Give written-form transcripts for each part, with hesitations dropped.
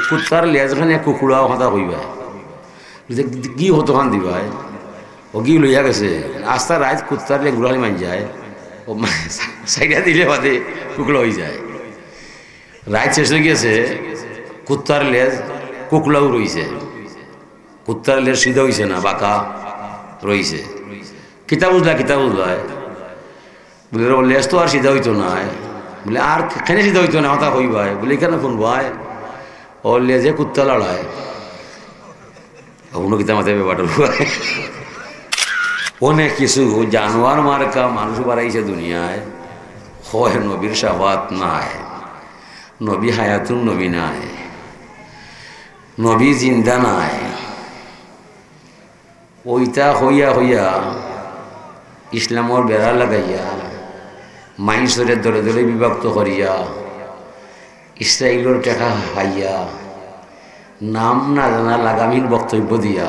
কুত্তার লেজখানে কুকুরা কথা কইবা কি হতো খান দিবাই ও কি লইয়া গেছে আস্তা রাত কুত্তার লে গুড়ালি মান যায় ও সাইডা দিলে বাদে কুকুলা হয়ে যায় রাত শেষ হয়ে গেছে কুত্তার লেজ কুকুলাও রইছে কুত্তার লেজ সিধা হইছে না বাঁকা রইছে কিতা বুঝলা বলে লেজ তো আর সিধা হইতো না বলে আর কেন সিধা হইতো না কথা কইবাই বলে কেন শুনবাই ও লেজে কুত্তা লড়ায় অন্য কিতা মাথায় ব্যাপারটা অনেক কিছু জানোয়ার মার্কা মানুষ বাড়াইছে দুনিয়ায় হয় নবীর সাবাত নাই নবী হায়াতুন নবী নাই নবী জিন্দা নাই ওইটা হইয়া হইয়া ইসলামর বেড়া লাগাইয়া মাইসরের দলে দলে বিভক্ত করিয়া ইসরায়েলের টেকা হাইয়া নাম না জানা লাগামীর বক্তব্য দিয়া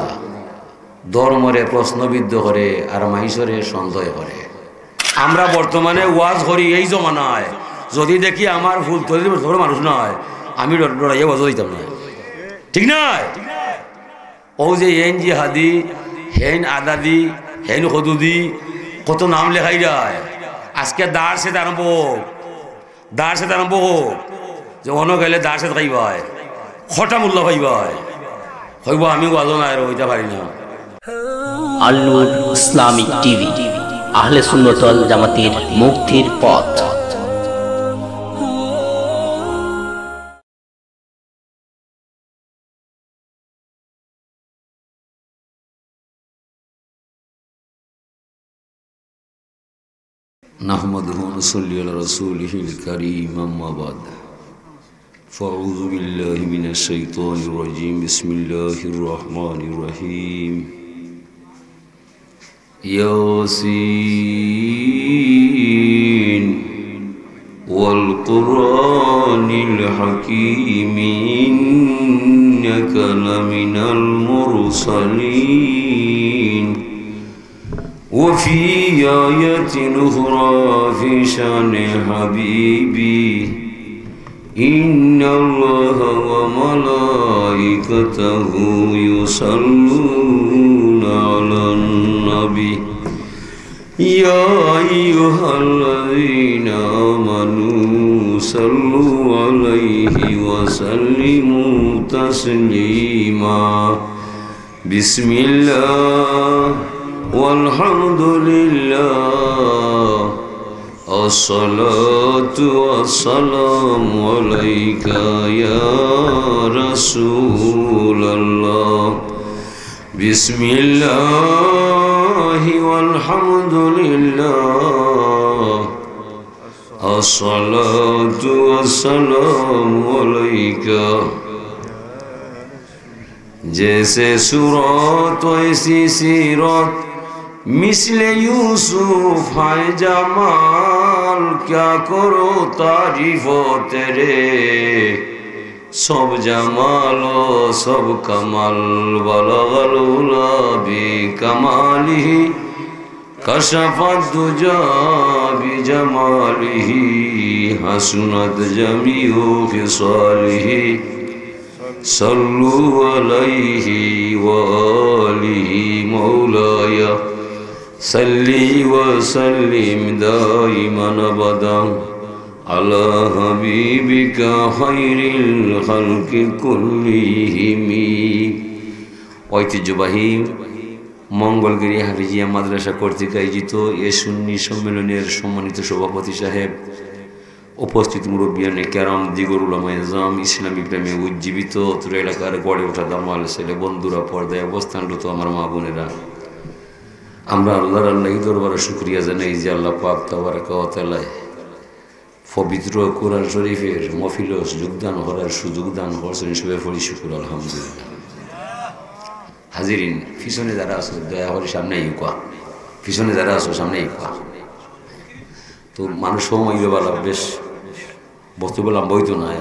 ধর্মরে প্রশ্নবিদ্ধ করে আর মাইসরে সন্দেহ করে আমরা বর্তমানে ওয়াজ করি এই জমানায় যদি দেখি আমার ভুল ধরে মানুষ নয় আমি লড়াইয়ে ওয়াজ দিতাম না ঠিক নয় ও যে হেন জিহাদি হেন আদাদি হেন হদুদি কত নাম লেখাই যায় আজকে দাঁড় সে আরম্ভ হোক যে অন্য গেলে দাঁড় সে খাইবাই খটা মূল্য ভাইবাই হইব আমি ওয়াজ না আর হইতে পারি না আল-নূর ইসলামিক টিভি আহলে সুন্নাত ওয়াল জামাতের মুক্তির পথ। নাহমাদুহু ওয়া নুসাল্লি আলা রাসূলিহিল কারীম আম্মা বা'দ ফাআউযু বিল্লাহি মিনাশ শাইতানির রাজীম বিসমিল্লাহির রহমানির রহিম ইয়াসিন ওয়াল কুরআনিল হাকীম ইন্নাকা লামিনাল মুরসালিন وفي آية أخرى في شأن حبيبي إن الله وملائكته يصلون على النبي يا أيها الذين آمنوا صلوا عليه وسلموا تسليما بسم الله والحمد لله الصلاة والسلام عليك يا رسول الله بسم الله والحمد لله الصلاة والسلام عليك जैसे सूरत वैसी सीरत मिसले यूसुफ है जमाल क्या करो तारीफ तेरे सब जमाल सब कमाल बलगल उला भी कमालिही कशफत दुजा बिजमालिही हसनत जमीउ खिसालिही सल्लु अलैहि व आलिहि मौलाय सल्ली व सल्लिम दाइमन अबदा अला हबीबिका खैरिल खल्कि कुल्लिहिम। ঐতিহ্যবাহী মঙ্গলগিরি হাফিজিয়া মাদ্রাসা কর্তৃক আয়োজিত এ সুন্নি সম্মেলনের সম্মানিত সভাপতি সাহেব, উপস্থিত মুরব্বিয়ানে কেরাম, দিগর উলামায়ে আযম, ইসলামী প্রেমে উজ্জীবিত অত্র এলাকার গড়ে ওঠা দামাল ছেলে বন্ধুরা, পর্দায় অবস্থানরত আমার মা বোনেরা, আমরা আল্লাহর দরবারে শুকরিয়া জানাই যে আল্লাহ পাক তাবারাকা ওয়া তাআলা পবিত্র কোরআন শরীফের মাহফিলে যোগদান করার সুযোগ দান করছেন। সবাই পড়ি শুকর আলহামদুলিল্লাহ। হাজিরিন, পিছনে যারা আছো দয়া করে সামনে ইউকা, পিছনে যারা আছো সামনে ইউকা। তো মানুষ সময় বেলা বেশ বস্তু বললাম বইতো নাই,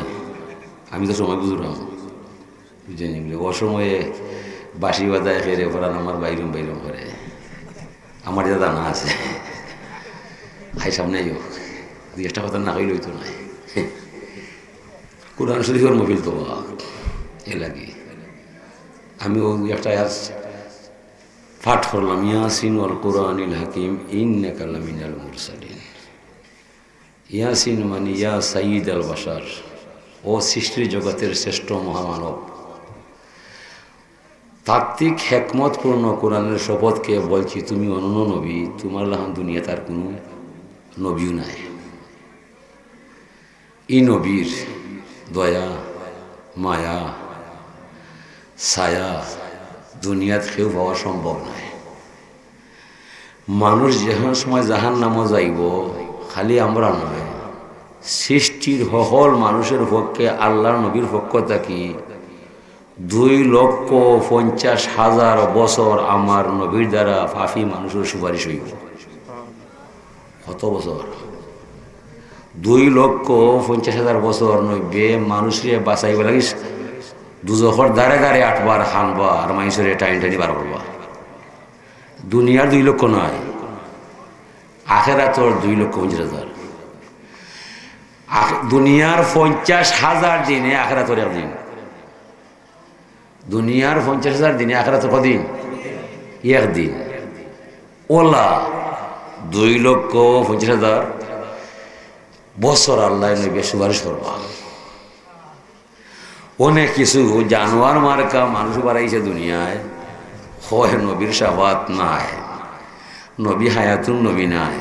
আমি তো সময় বুঝলাম বুঝেনি বলে অসময়ে বাসি বাজায় খেয়ে ফেরান আমার বাইরম করে আমার দাদা না আছে হাই সামনে দুই একটা কথা না হইলে হইতো নাই। কোরআন শরীফের মফিল তো এ লাগে আমি ওই একটা পাঠ করলাম, ইয়াসিন ওয়াল কুরআনিল হাকিম ইন্নাকা লামিনাল মুরসালিন। ইয়াসিন মানে ইয়া সাইয়্যিদ আল বাশার, ও সৃষ্টির জগতের শ্রেষ্ঠ মহামানব। তাত্ত্বিক হেকমতপূর্ণ কোরআনের শপথকে বলছি, তুমি অনন্য নবী, তোমার লাহান দুনিয়া তার কোনো নবীও নাই। এই নবীর দয়া মায়া ছায়া দুনিয়াত কেউ পাওয়া সম্ভব নয়। মানুষ যখন সময় জাহান্নামে যাইব, খালি আমরা নয়, সৃষ্টির সকল মানুষের পক্ষে আল্লাহর নবীর পক্ষ থাকি 2,50,000 বছর আমার নবীর দ্বারা পাপী মানুষের সুপারিশ হইব। কত বছর? 2,50,000 বছর নইবে মানুষরে বাঁচাইব লাগিস, দুজখর দ্বারে দ্বারে 8 বার হানবা আর মানুষের টাইন টাইনি বার করবা। দুনিয়ার 2 লক্ষ নয়, আখেরাতর 2,50,000। দুনিয়ার 50,000 দিনে আখেরাতর একদিন। দুনিয়ার 50,000 দিনে আখেরাতর কদিন? একদিন। ওলা 2,50,000 বছর আল্লাহ নবী সুপারিশ করবা। অনেক কিছু জানোয়ার মার্কা মানুষ বাড়াইছে দুনিয়ায়, হয় নবীর সাবাত নাই, নবী হায়াতুন নবী নাই,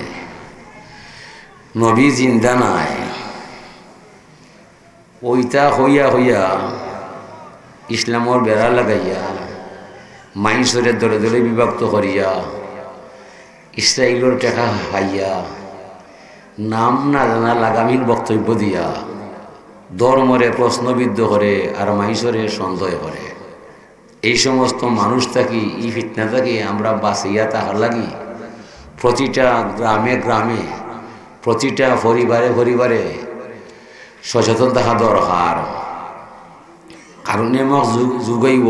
নবী জিন্দা নাই। ওইটা হইয়া হইয়া ইসলামর বেড়া লাগাইয়া মাইসরের দলে দলে বিভক্ত করিয়া ইসরায়েলের টেকা হাইয়া নাম না জানা লাগামহীন বক্তব্য দিয়া ধর্মরে প্রশ্নবিদ্ধ করে আর মাইসরে সন্দেহ করে। এই সমস্ত মানুষ থাকি, এই ফিতনা থাকি আমরা বাঁচিয়া তাহার লাগি প্রতিটা গ্রামে গ্রামে প্রতিটা পরিবারে পরিবারে সচেতন থাকা দরকার। কারণ এমক যুগাইব,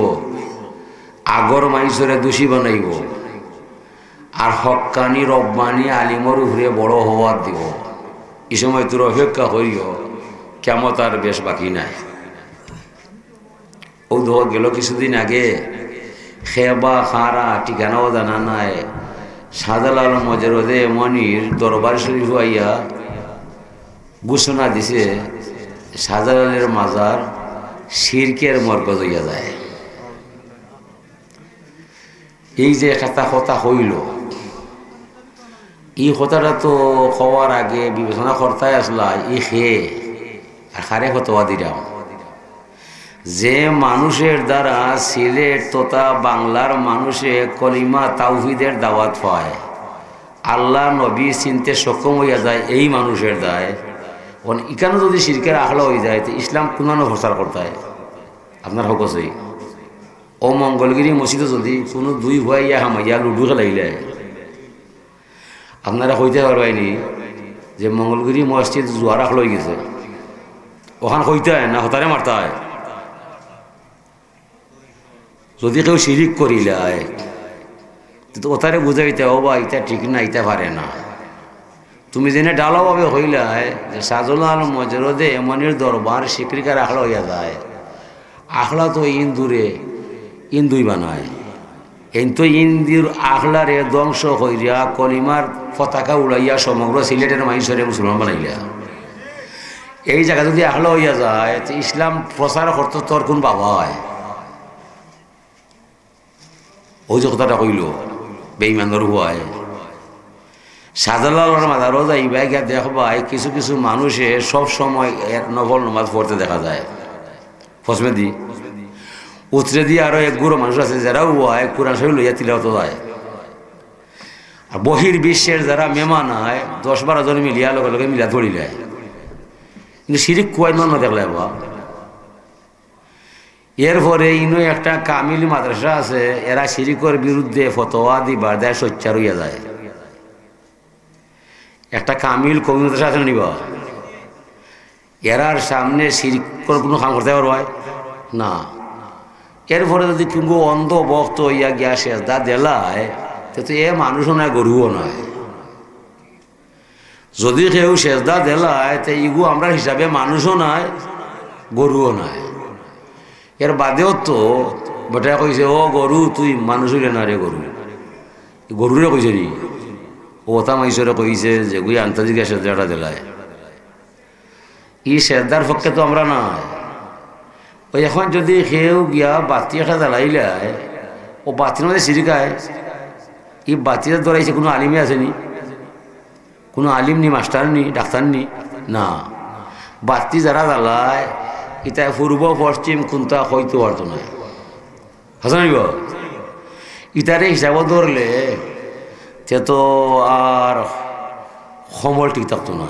আগর মাইসরে দোষী বানাইব আর হক্কানি রব্বানি আলিমর উপরে বড় হওয়ার দিব। এই সময় তোর অপেক্ষা করিও, কেমন তার বেশ বাকি নাই। ও ধর গেল কিছুদিন আগে, খেবা খারা ঠিকানাও জানা নাই, শাহজালাল মজরদে মনির দরবার শরীফ আইয়া ঘোষণা দিছে শাহজালালের মাজার শিরকের মরকজ হইয়া যায়। এই যে একটা কথা হইল, এই কথাটা তো হওয়ার আগে বিবেচনা করতে আসলা, ই খেয়ে আর খারে ফতোয়া দিলাম যে মানুষের দ্বারা সিলেট তথা বাংলার মানুষে কলিমা তাওহীদের দাওয়াত পায়, আল্লাহ নবী চিনতে সক্ষম হইয়া যায়, এই মানুষের দায় এখানে যদি শিরকের আখলা হয়ে যায় তো ইসলাম কোনানো প্রচার করতে হয়। আপনার হকসই ও মঙ্গলগিরি মসজিদে যদি কোনো 2 ভাইয়া হামাইয়া লুডু খেলাইলে, আপনারা হইতে পারবাইনি যে মঙ্গলগিরি মসজিদ জোয়ার আখলা হয়ে গেছে, ওখান হইতে হয় না হতারে মারতে হয়। যদি কেউ শিরিক করিলায় তো ওতারে বুঝাইতে ও বা এটা ঠিক না, এটা পারে না। তুমি জেনে ডালাভাবে হইলায় যে শাহজালাল মজরদে এমনের দরবার শিকরিকার আখলা হইয়া যায়, আখলা তো ইন্দুরে ইন্দুই বানায়, কিন্তু ইন্দুর আখলারে ধ্বংস হইয়া কলিমার পতাকা উড়াইয়া সমগ্র সিলেটের মাইসরে মুসলমান বানাইলা। এই জায়গা যদি আখলা হইয়া যায় তো ইসলাম প্রচার করতে তোর কোন বাবা হয়? ওই যে কথাটা কইল বেঈমানদের হুয়ায় শাহজালালের মাজারও যাইবা গিয়া দেখবাই কিছু কিছু মানুষে সব সময় নফল নামাজ পড়তে দেখা যায়। ফসমে দি উতরে দিয়ে আরো এক গুরু মানুষ আছে যারা হুয়ায় কোরআন শরীফ লইয়া তিলাওয়াত যায়। আর বহির বিশ্বের যারা মেহমান হয় 10-12 জন মিলিয়া লগে লগে মিলা ধরি যায়, কিন্তু শিরিক কুয়াই না দেখলে বা। এরপরে ইনো একটা কামিল মাদ্রাসা আছে, এরা শিরিকর বিরুদ্ধে ফতোয়া দিবার দেয়, সোচ্চার হইয়া যায়। একটা কামিল কবি মাদ্রাসা আছে নিবা, এরার সামনে শিরিকর কোনো কাম করতে পারবে না। এরপরে যদি কিন্তু অন্ধ ভক্ত হইয়া গিয়া সেজদা দেলায় তো এ মানুষও নয়, গরুও নয়। যদি কেউ সেজদা দেলায় তো ইগু আমরা হিসাবে মানুষও নয়, গরুও নয়। এর বাদেও তো বেটা কইছে ও গরু তুই মানুষ হইলে না রে গরু গরুরে কইছে নি ও ওতা মাইসরে কইছে যে গুই আন্তর্জাতিক সেদাটা দিলায় ই সেদার পক্ষে তো আমরা না ওই এখন যদি কেউ গিয়া বাতি একটা জ্বালাইলায় ও বাতির মধ্যে সিরিকায় এই বাতিটা ধরাইছে কোনো আলিমে আসেনি কোনো আলিম নি মাস্টার নি ডাক্তার নি না বাতি যারা জ্বালায় এটা পূর্ব পশ্চিম কোনটা হইতে পারতো না হাসানিব ইটারে হিসাবও ধরলে তে তো আর সমল ঠিক থাকতো না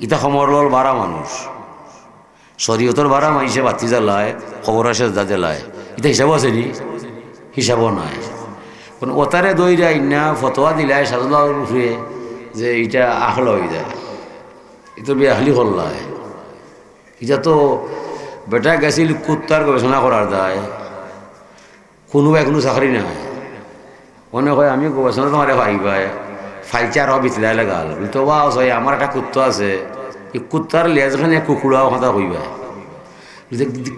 ইটা সমর বাড়া মানুষ শরীয়তর বাড়া মানুষে বাতি জ্বালায় খবর আসে যা জ্বালায় এটা হিসাবও আসেনি হিসাবও নাই ওতারে দইরা ইন্না ফতোয়া দিলায় সাজুল্লাহ উঠে যে এটা আখলা হয়ে যায় এটা বেআহলি করলায় এটা তো বেটা গেছিল কুত্তার গবেষণা করার দায় কোনো এখনো চাকরি নাই মনে হয় আমি গবেষণা তোমার ভাই ফাইচার হ বিতলাই লাগাল তো বা আমার একটা কুত্তা আছে এই কুত্তার লেজখানে কুকুরা কথা কইবা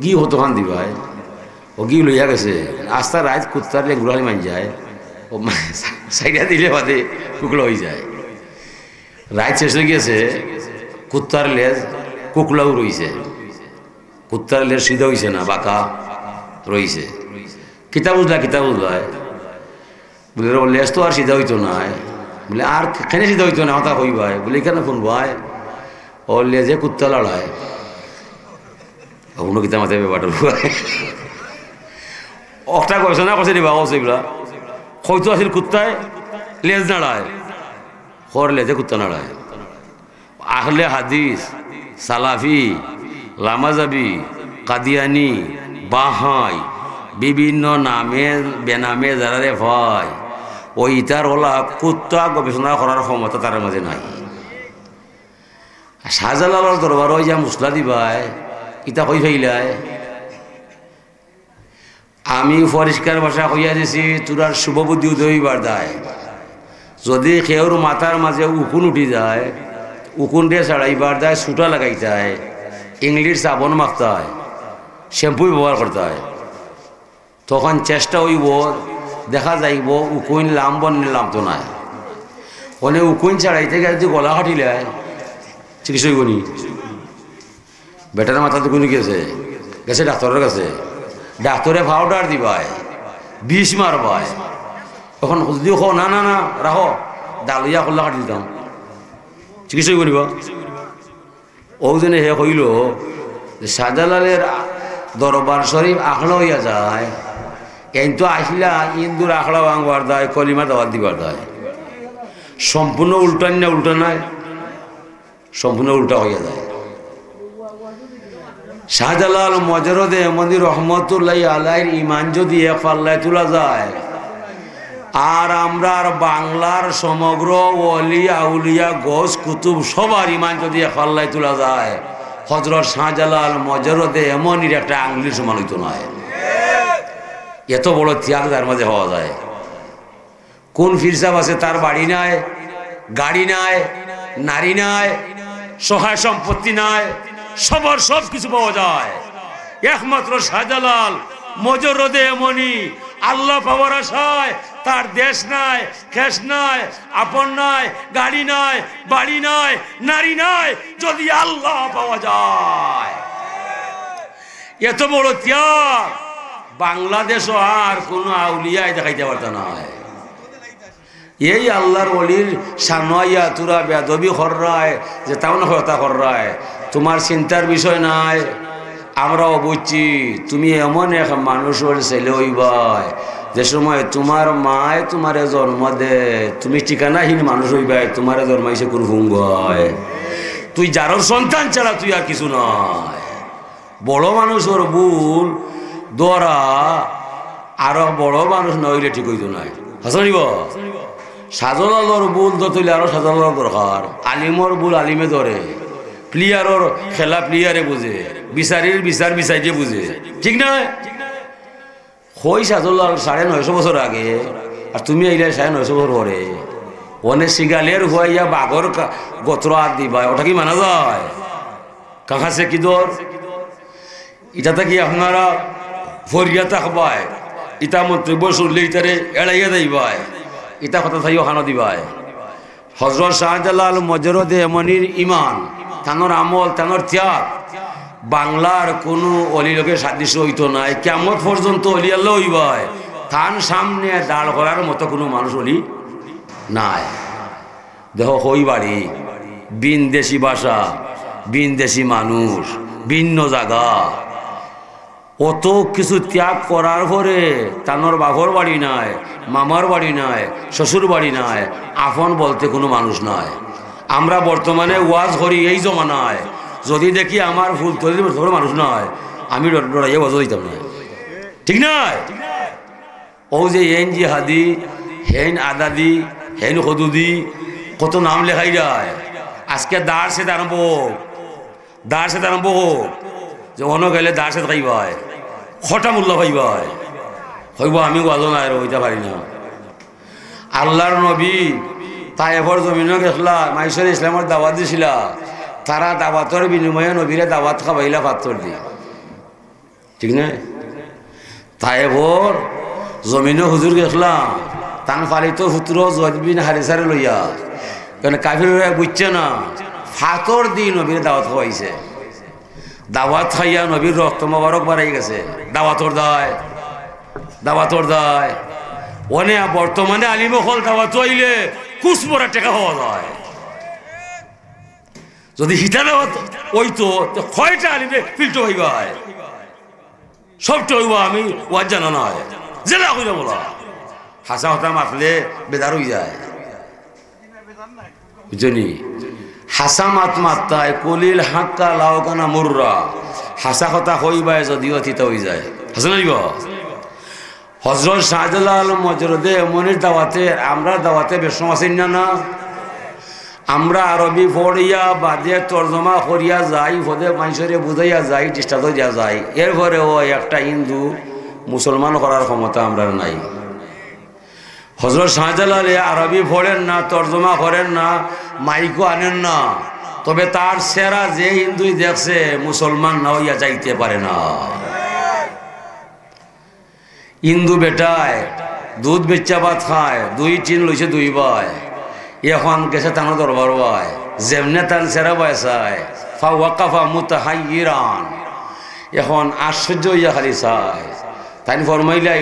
কি হতো খান দিবাই ও কি লইয়া গেছে আস্তা রাত কুত্তার লে গুড়ালি মান যায় ও সাইডা দিলে বাদে কুকুলা হয়ে যায় রাত শেষ হয়ে গেছে কুত্তার লেজ কুকুলাও রয়েছে কুত্তার লেজ সিধা হয়েছে না বাঁকা রয়েছে কিতা বুঝলা বলে লেজ তো আর সিধা হইতো না বলে আর কেনে সিধা হইতো না কথা কইবাই বলে কেন শুনবাই ও লেজে কুত্তা লড়ায় অন্য কিতা মাথায় ব্যাপারটা একটা গবেষণা করছে নি বাবা সেগুলা হয়তো আসিল কুত্তায় লেজ নাড়ায় খর লেজে কুত্তা নাড়ায় আহলে হাদিস সালাফি লামাজাবি কাদিয়ানি বাহাই বিভিন্ন নামে বেনামে যারা রে ভয় ওই ইটার ওলা কুত্তা গবেষণা করার ক্ষমতা তার মাঝে নাই শাহজালালের দরবার ওই যা মুসলা দিবাই ইটা কই ফেইলায় আমি পরিষ্কার ভাষা কইয়া দিছি তোরার শুভবুদ্ধি উদয় হইবার দায় যদি কেউর মাথার মাঝে উকুন উঠি যায় উকুন দিয়ে ছাড়াইবার দায় ছুটা লাগাইতে হয় ইংলিশ সাবন মাখতে হয় শ্যাম্পু ব্যবহার করতে হয় তখন চেষ্টা হইব দেখা যাইব উকুন লাম্বন লামতো নাই ওনে উকুন ছাড়াইতে গেলে যদি গলা কাটিলে চিকিৎসা হইব নি বেটার মাথা তো কোনো গেছে গেছে ডাক্তারের কাছে ডাক্তারে পাউডার দিবায় বিষ মারবায় তখন যদি না না না রাখো ডালিয়া কল্লা কাটি দিতাম চিকিৎসা করিব ওজনে হে হইল শাহজালালের দরবার শরীফ আখড়া হইয়া যায় কিন্তু আসলা ইন্দুর আখড়া ভাঙবার দায় কলিমা দাওয়াত দিবার দায় সম্পূর্ণ উল্টা না উল্টা নাই সম্পূর্ণ উল্টা হইয়া যায় শাহজালাল মজরদে মন্দির রহমতুল্লাহ আলাইহির ইমান যদি এক পাল্লায় তোলা যায় আর আমরা বাংলার সমগ্র ওলি আউলিয়া গোস কুতুব সবার ইমান যদি এক পাল্লায় তোলা যায় হযরত শাহজালাল মজরদে এমনই একটা আঙ্গুলির সমান হইতো না এত বড় ত্যাগ তার মাঝে হওয়া যায় কোন ফিরসাব আছে তার বাড়ি নাই গাড়ি নাই নারী নাই সহায় সম্পত্তি নাই সবার সব কিছু পাওয়া যায় একমাত্র শাহজালাল মজরদে এমনই আল্লাহ পাওয়ার আশায় তার দেশ নাই খেস নাই আপন নাই গাড়ি নাই বাড়ি নাই নারী নাই যদি আল্লাহ পাওয়া যায় এত বড় ত্যাগ বাংলাদেশ আর কোন আউলিয়ায় দেখাইতে পারত না এই আল্লাহর ওলির সানোয়াইয়া তুরা বেদবি খররায় যে তাও না হতা খররায় তোমার চিন্তার বিষয় নাই আমরাও বুঝছি তুমি এমন এক মানুষের ছেলে হইবাই যে সময় তোমার মায় তোমারে জন্ম দে তুমি ঠিকানাহীন মানুষ হইবাই তোমারে জন্মাইছে কোন ভুঙ্গয় তুই যার সন্তান ছাড়া তুই আর কিছু নয় বড় মানুষের ভুল দরা আরো বড় মানুষ নইলে ঠিক হইতো নাই হাসনিব শাহজালালের ভুল তো তুইলে আরো শাহজালালের দরকার আলিমর ভুল আলিমে ধরে প্লেয়ারের খেলা প্লেয়ারে বুঝে বিচারের বিচার বিচাইতে বুঝে ঠিক না হই শাহজালাল 950 বছর আগে আর তুমি এইলে 950 বছর পরে অনেক শিগালের হইয়া বাঘর গোত্র আর দিবা ওটা কি মানা যায় কাছে কি দর এটাতে কি আপনারা ফরিয়া থাকবায় ইটা মন্তব্য শুনলে ইতারে এড়াইয়া যাইবায় ইটা কথা থাইও খানো দিবায় হজরত শাহজালাল মজরদে এমনির ইমান তানোর আমল তানোর ত্যাগ বাংলার কোনো অলি লোকের সাদৃশ্য হইতো নাই কেমন পর্যন্ত অলি আল্লাহ হইবায় তান সামনে দাঁড় করার মতো কোনো মানুষ অলি নাই দেহ হই বাড়ি বিনদেশি ভাষা বিনদেশি মানুষ ভিন্ন জায়গা অত কিছু ত্যাগ করার পরে তানোর বাপর বাড়ি নাই মামার বাড়ি নাই শ্বশুর বাড়ি নাই আপন বলতে কোনো মানুষ নাই আমরা বর্তমানে ওয়াজ করি এই জমানায় যদি দেখি আমার ভুল তৈরি মানুষ নয় আমি লড়াইয়ে বজা দিতাম না ঠিক নয় ও যে হেন জিহাদি হেন আদাদি হেন হদুদি কত নাম লেখাই যায় আজকে দাঁড় সে আরম্ভ হোক যে অন্য গেলে দাঁড় সে খাইবায় খটা মূল্য খাইবায় হইব আমি ওয়াজও নাই হইতে পারি না আল্লাহর নবী তাই এবার জমিনও গেছলা মাইসর ইসলামের দাওয়াত দিছিলা তারা দাওয়াতর বিনিময়ে নবীরে দাওয়াত খাবাইলা পাত্তর দিয়ে ঠিক না তাই এবার জমিনও হুজুর গেছলাম তান পালিত পুত্র জয়দ বিন হারিসারে লইয়া কেন কাফির বুঝছে না ফাতর দিয়ে নবীর দাওয়াত খাওয়াইছে দাওয়াত খাইয়া নবীর রক্ত মোবারক বাড়াই গেছে দাওয়াতর দায় অনে বর্তমানে আলিমহল দাওয়াত হইলে কুসমরা টেকা হওয়া যায় যদি হিতা দাওয়াত হইতো কয়টা আলিমে ফিল্টো হইবা সবটা হইবা আমি ওয়াজ জানা নয় জেলা হইলে বলা হাসা হতা মাতলে বেদার হয়ে যায় বুঝলি হাসা মাত মাত্তায় কলিল হাক্কা লাউকানা মুর্রা হাসা কথা হইবায় যদিও অতীত হয়ে যায় হাসা নাইব হজরত শাহজালাল মজরদে এমনির দাওয়াতে আমরা দাওয়াতে বেশম আছি না আমরা আরবি পড়িয়া বাদে তর্জমা করিয়া যাই হদে মানুষরে বুঝাইয়া যাই চেষ্টা দিয়া যাই এরপরে ও একটা হিন্দু মুসলমান করার ক্ষমতা আমরা নাই হজরত শাহজালালে আরবি পড়েন না তর্জমা করেন না মাইকও আনেন না তবে তার সেরা যে হিন্দুই দেখছে মুসলমান না হইয়া যাইতে পারে না হিন্দু বেটায় দুধ বেচা ভাত খায় দুই টিন লইছে দুই ভাই এখন গেছে তানোর দরবার ভাই যেমনে তান সেরা বয়সায় ফা ওয়াকাফা মুতাহাইরান এখন আশ্চর্য হইয়া খালি চায় তাই ফরমাইলা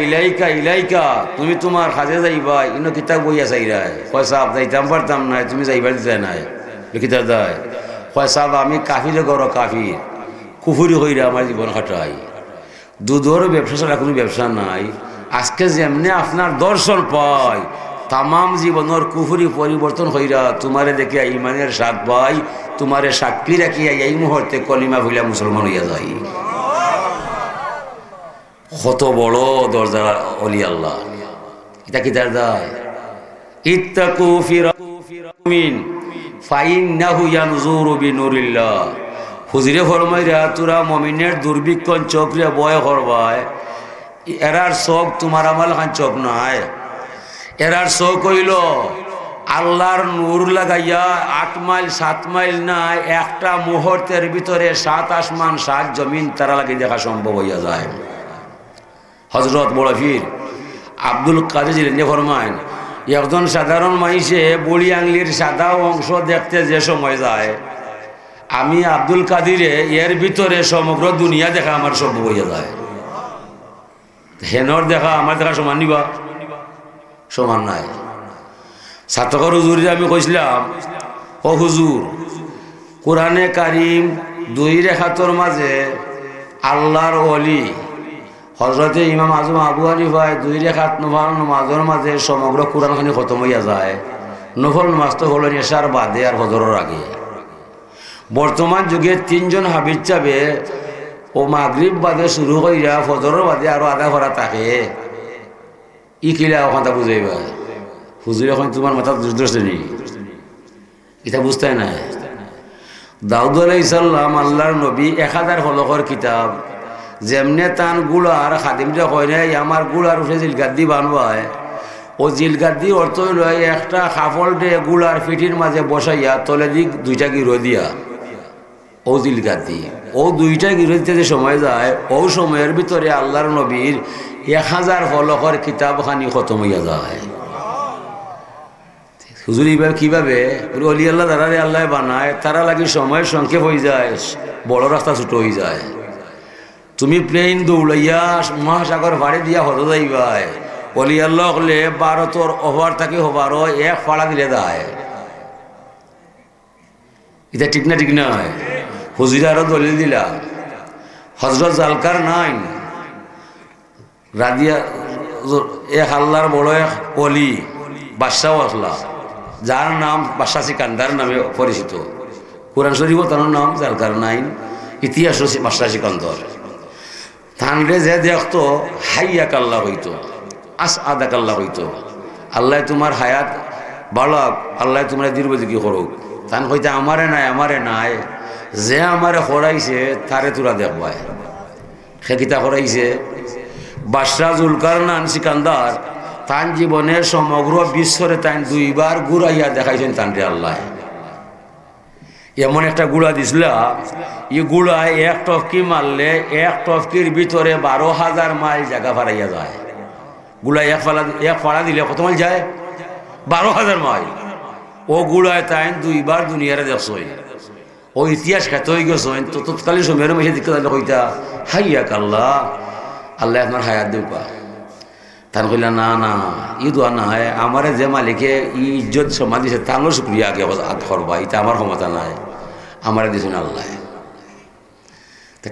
ইলাইকা তুমি তোমার কাজে যাইবা ইনো কিতাব বইয়া চাইরাই পয়সা যাইতাম পারতাম না তুমি যাইবার দিতে নাই কিতাব দেয় পয়সা আমি কাফিরে গড় কাফির কুফুরি হইরা আমার জীবন কাটাই দুধর ব্যবসা ছাড়া কোনো ব্যবসা নাই আজকে যেমনি আপনার দর্শন পায় তামাম জীবনের কুফুরি পরিবর্তন হইরা তোমারে দেখিয়া ইমানের স্বাদ পাই তোমারে সাক্ষী রাখিয়া এই মুহূর্তে কলিমা ভুলিয়া মুসলমান হইয়া যায় কত বড় দরজা অলি আল্লাহ এটা কি তার দায় ইত্তাকু ফিরামিন ফাইন্নাহু ইয়ানজুরু বিনুরিল্লাহ হুজুরে ফরমাইরা তোরা মুমিনের দুর্ভিক্ষণ চোখরে বয় করবায় এরার চোখ তোমার আমার খান চোখ নাই এরার চোখ হইল আল্লাহর নূর লাগাইয়া 8 মাইল 7 মাইল না একটা মুহূর্তের ভিতরে 7 আসমান 7 জমিন তারা লাগিয়ে দেখা সম্ভব হইয়া যায় হজরত বড় ফির আব্দুল কাদের জিলানী ফরমায় একজন সাধারণ মানুষে বড়ি আংলির সাদা অংশ দেখতে যে সময় যায় আমি আব্দুল কাদিরে এর ভিতরে সমগ্র দুনিয়া দেখা আমার সম্ভব হইয়া যায় হেনর দেখা আমার দেখা সমান নিবা সমান নাই ছাত্রকর হুজুরে আমি কইছিলাম ও হুজুর কোরআনে কারিম 2 রেখাতর মাঝে আল্লাহর ওলি হজরতে ইমাম আজম আবু হানিফা 2 রেখাত নামাজের মাঝে সমগ্র কোরআনখানি খতম হইয়া যায় নফল নামাজ তো হলো এশার বাদে আর ফজরের আগে বর্তমান যুগে 3 জন হাফিজ চাবে ও মাগরিব বাদে শুরু কইরা ফজরের বাদে আরো আধা ঘন্টা থাকে ই কিলা ওখানটা বুঝাইবা হুজুর এখন তোমার মাথা দুর্দর্শ নেই এটা বুঝতে না দাউদ আলাইহিস সালাম আল্লাহর নবী 1000 ফলকর কিতাব যেমনে তান গুলার খাদিমটা কয় নাই আমার গুলার উঠে জিলগাদ্দি বানবায় ও জিলগাদ্দি অর্থ হইল একটা খাফল ডে গুলার পিঠির মাঝে বসাইয়া তলে দিক 2টা গিরো দিয়া ও জিলকাতি, ও দুইটা গিরোতে যে সময় যায়, ও সময়ের ভিতরে আল্লাহর নবীর 1000 ফলকের কিতাবখানি খতম হইয়া যায়। হুজুর এইভাবে কীভাবে অলি আল্লাহ যারা আল্লাহ বানায় তারা লাগি সময় সংক্ষেপ হয়ে যায়, বড় রাস্তা ছোট হয়ে যায়। তুমি প্লেন দৌড়াইয়া মহাসাগর ভাড়ে দিয়া হতো যাইবাই, অলি আল্লাহ হলে 12 তোর ওভার থাকি হবারও 1 ফাড়া দিলে যায়। এটা ঠিক না? ঠিক নয়? হুজুর আরো দলিল দিলা, হজরত জালকার নাইন রাদিয়া এক আল্লাহর বড় এক অলি বাদশাহ আসলা, যার নাম বাদশাহ সিকান্দার নামে পরিচিত। কোরআন শরীফ তার নাম জালকার নাইন, ইতিহাস বাদশাহ সিকান্দর। থানরে যে দেখতো হাইয়া কাল্লা হইতো, আস আদা কাল্লা হইতো, আল্লাহ তোমার হায়াত বাড়াক, আল্লাহ তোমার দীর্ঘজীবী করুক। তান হইতে আমারে নাই, আমারে নাই, যে আমারে হরাইছে তারে তোরা দেখবাই। সে কিতা হরাইছে? বাদশাহ জুলকারনাইন সিকান্দার তান জীবনের সমগ্র বিশ্বরে তাই 2 বার ঘুরাইয়া দেখাইছেন তানরে আল্লাহ। এমন একটা গুড়া দিছিল, এই গুড়ায় 1 টফকি মারলে 1 টফকির ভিতরে 12,000 মাইল জায়গা ফারাইয়া যায়। গুড়ায় এক ফাড়া দিলে কত মাইল যায়? 12,000 মাইল। ও গুড়ায় তাই 2 বার দুনিয়ারে দেখছই, ও ইতিহাস খ্যাত হয়ে গেছেন। তো তৎকালীন সময়ের মেশে দিকে হইতা হাইয়া কাল্লা, আল্লাহ আপনার হায়াত দেউকা। তান কইলা না না, ই দোয়া না হয়, আমারে যে মালিকে ই ইজ্জত সম্মান দিছে তারও শুক্রিয়া আগে করবা, এটা আমার ক্ষমতা নাই, আমারে দিছেন আল্লাহ।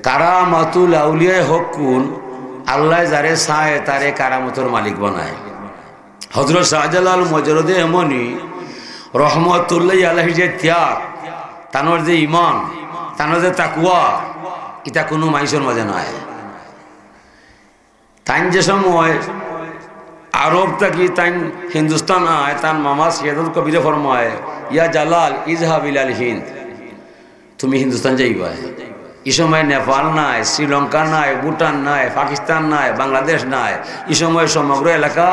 কারামাতুল আউলিয়ায় হক কোন, আল্লাহ যারে চায় তারে কারামতের মালিক বানায়। হযরত শাহজালাল মজরুদে এমনি রহমতুল্লাহ আলাইহির যে ত্যাগ, তানোর যে ইমান, তানোর যে তাকওয়া, এটা কোনো মানুষের মাঝে নাই। তাই যে সময় আরব থাকি তাই হিন্দুস্তান আয়, তার মামা সৈয়দুল কবিরে ফরমায়, ইয়া জালাল ইজহাব ইলাল হিন্দ, তুমি হিন্দুস্তান যাইবা। এই সময় নেপাল নাই, শ্রীলঙ্কা নাই, ভুটান নাই, পাকিস্তান নাই, বাংলাদেশ নাই, এই সময় সমগ্র এলাকা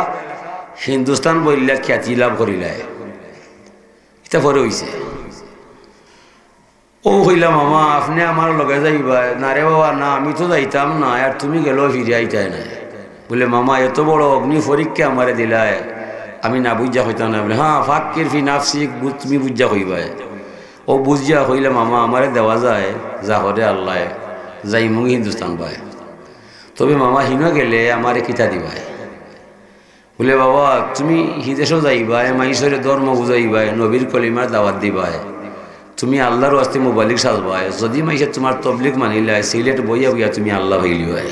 হিন্দুস্তান বললে খ্যাতি লাভ করিলায়। এটা পরে হইছে। ও কইলা মামা আপনি আমার লগে যাইবা না? রে বাবা না, আমি তো যাইতাম না, আর তুমি গেলেও ফিরে আইতাই না। বলে মামা এত বড় অগ্নি পরীক্ষা আমারে দিলায়, আমি না বুঝা হইতাম না। বলে হ্যাঁ, ফাক্কির ফি নাফসিক, তুমি বুঝা হইবা। ও বুঝিয়া হইলে মামা আমারে দেওয়া যায়, যা হরে আল্লাহ যাই মুগি হিন্দুস্তান পায়। তবে মামা হিন গেলে আমারে কিতা দিবাই? বলে বাবা তুমি হিদেশও যাইবাই, মাইসরে ধর্ম বুঝাইবাই, নবীর কলিমার দাওয়াত দিবাই, তুমি আল্লাহর ওয়াস্তে মোবালিক সাজবাই। যদি মাইসে তোমার তবলিক মানিলাই, সিলেট বইয়া বইয়া তুমি আল্লাহ হইলিবাই।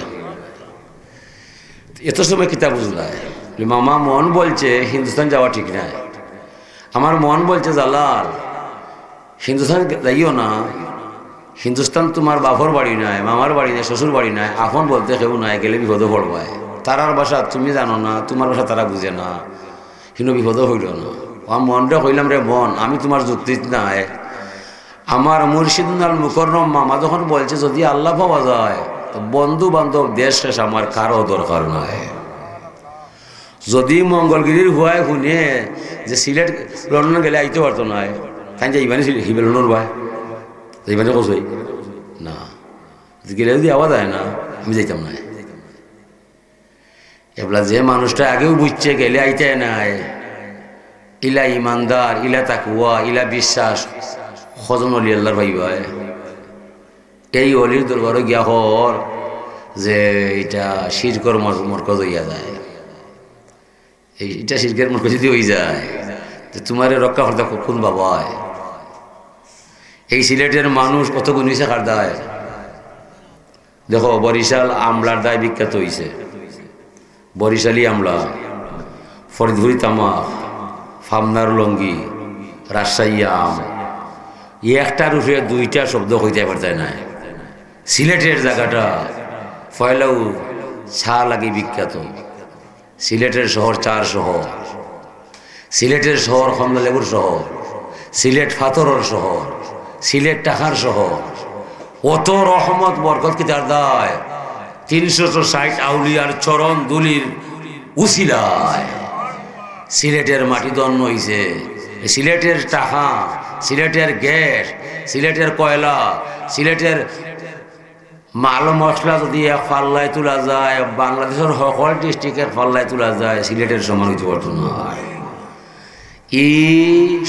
এত সময় কিতাব বুঝলায়। মামা মন বলছে হিন্দুস্তান যাওয়া ঠিক নাই, আমার মন বলছে জালাল হিন্দুস্তান যাইও না। হিন্দুস্তান তোমার বাপর বাড়ি নাই, মামার বাড়ি নাই, শ্বশুর বাড়ি নাই, আপন বলতে কেউ নাই, গেলে বিপদ পড়বায়। তারার ভাষা তুমি জানো না, তোমার ভাষা তারা বুঝে না, কিন্তু বিপদ হইল না। আমার মনটা কইলাম রে মন, আমি তোমার যুক্তিত নাই। আমার মুর্শিদুল মুকররম মামা যখন বলছে যদি আল্লাহ পাওয়া যায়, বন্ধু বান্ধব দেশ শেষ আমার কারো দরকার নয়। যদি মঙ্গলগিরির হুয়ায় শুনে যে সিলেট লন্ডন গেলে আইতে পারতো না, তাই যে ইমানে হিবে লন্ডন ভাই ইমানে কই না, গেলে যদি আওয়াজ হয় না আমি যাইতাম না। এবার যে মানুষটা আগেও বুঝছে গেলে আইতে নাই, ইলা ইমানদার, ইলা তাকওয়া, ইলা বিশ্বাস, খজন অলি আল্লাহর ভাই ভাই, এই অলির দরবারে গিয়া হর যে এটা শিরকর মরকজ হইয়া যায়, এইটা শিরকের মরকজ যদি হয়ে যায় তো তোমার রক্ষা করতে কোন বাবা? এই সিলেটের মানুষ কত গুণ হয়েছে কার দায়? দেখো বরিশাল আমলার দায় বিখ্যাত হয়েছে, বরিশালি আমলা, ফরিদপুরি তামাক, ফামনার লঙ্গি, রাজশাহী আম, একটার উপরে 2টা শব্দ হইতে পারতে না। সিলেটের জায়গাটা ফয়লাউ চা লাগি বিখ্যাত, সিলেটের শহর 4 শহর, সিলেটের শহর কমলালেবুর শহর, সিলেট ফাতরের শহর, সিলেট টাকার শহর। অত রহমত বরকত কি তার দায়? 360 আউলিয়ার চরণ দুলির উসিলায় সিলেটের মাটি দন্ন হইছে। সিলেটের টাকা, সিলেটের গ্যাস, সিলেটের কয়লা সিলেটের মাল মশলা যদি এক পাল্লায় তোলা যায়, বাংলাদেশের সকল ডিস্ট্রিক্টের পাল্লায় তোলা যায়, সিলেটের সমান হইতে পারত না। এই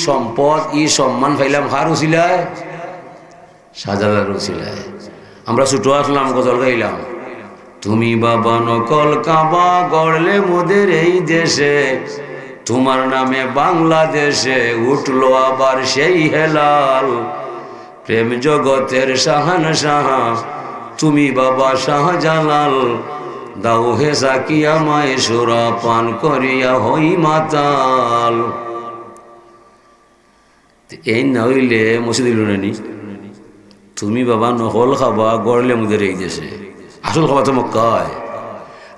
সম্পদ ই সম্মান পাইলাম কার উছিলায়? শাহজালাল উছিলায়। আমরা ছুটো আসলাম, গজল গাইলাম, তুমি বাবা নকল কাবা গড়লে মোদের এই দেশে, তোমার নামে বাংলাদেশে উঠলো আবার সেই হেলাল, প্রেম জগতের শাহানশাহ তুমি বাবা শাহজালাল, দাও হে সাকিয়া মায় সুরা পান করিয়া হই মাতাল। এই না হইলে মসজিদ হইল নানি, তুমি বাবা নকল খাবা গড়লে মোদের এই দেশে, আসল খাবা তো মক্কায়,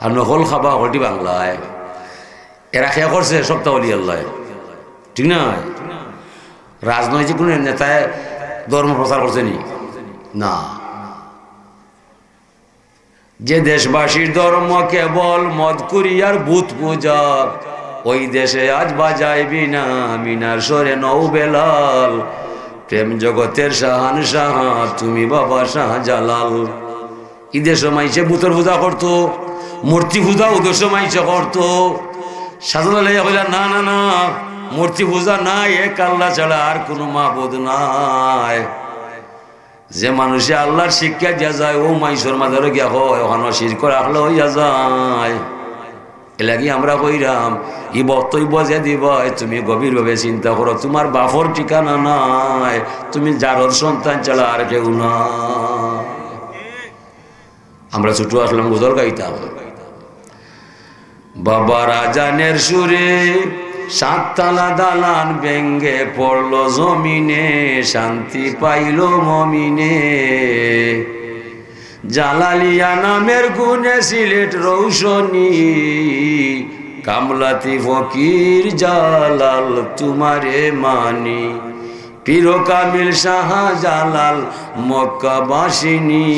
আর নকল খাবা হলটি বাংলায়। এরা খেয়া করছে সপ্তাহ অলি আল্লাহ, ঠিক না? রাজনৈতিক কোনো নেতায় ধর্ম প্রচার করছে নি? না। যে দেশবাসীর ধর্ম কেবল মদ কুরিয়ার ভূত পূজা, ওই দেশে আজ বাজায় বিনা মিনার সরে নৌ বেলাল, প্রেম জগতের শাহানশাহ তুমি বাবা শাহজালাল। ঈদের সময় সে ভূতের পূজা করতো, মূর্তি পূজা ওদের সময় সে করতো। শাহজালাল কইলা না না না, মূর্তি পূজা নাই, এক আল্লাহ ছাড়া আর কোনো মাবুদ নাই। যে মানুষে আল্লাহর শিক্ষা দিয়া যায় ও মাইশোর মাঝারে গিয়া হয় ওখানে শিরক রাখলে হইয়া যায়। এলাকি আমরা কইরাম ই বক্তব্য যে দিবাই তুমি গভীরভাবে চিন্তা করো, তোমার বাপর ঠিকানা নাই, তুমি যারর সন্তান ছাড়া আর কেউ না। আমরা ছুটু আসলাম, গজল গাইতাম, বাবা রাজানের সুরে সাততলা দালান ভেঙ্গে পড়লো জমিনে, শান্তি পাইল মমিনে, জালালিয়া নামের গুণে সিলেট রৌশনী, কামলাতি ফকির জালাল তোমারে মানি, পীর কামিল শাহজালাল মক্কাবাসিনী,